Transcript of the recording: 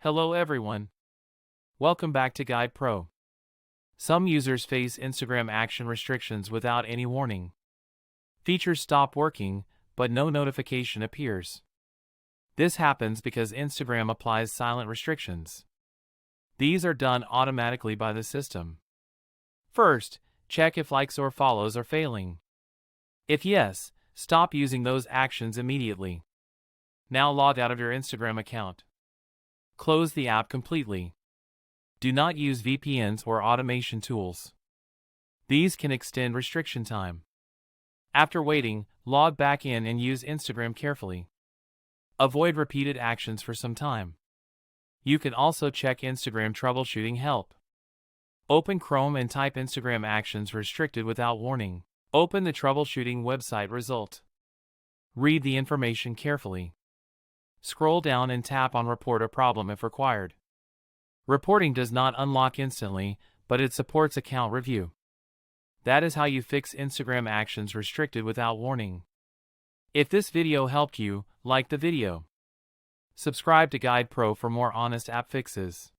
Hello everyone. Welcome back to Guide Pro. Some users face Instagram action restrictions without any warning. Features stop working, but no notification appears. This happens because Instagram applies silent restrictions. These are done automatically by the system. First, check if likes or follows are failing. If yes, stop using those actions immediately. Now log out of your Instagram account. Close the app completely. Do not use VPNs or automation tools. These can extend restriction time. After waiting, log back in and use Instagram carefully. Avoid repeated actions for some time. You can also check Instagram troubleshooting help. Open Chrome and type Instagram actions restricted without warning. Open the troubleshooting website result. Read the information carefully. Scroll down and tap on Report a problem if required. Reporting does not unlock instantly, but it supports account review. That is how you fix Instagram actions restricted without warning. If this video helped you, like the video. Subscribe to Guide Pro for more honest app fixes.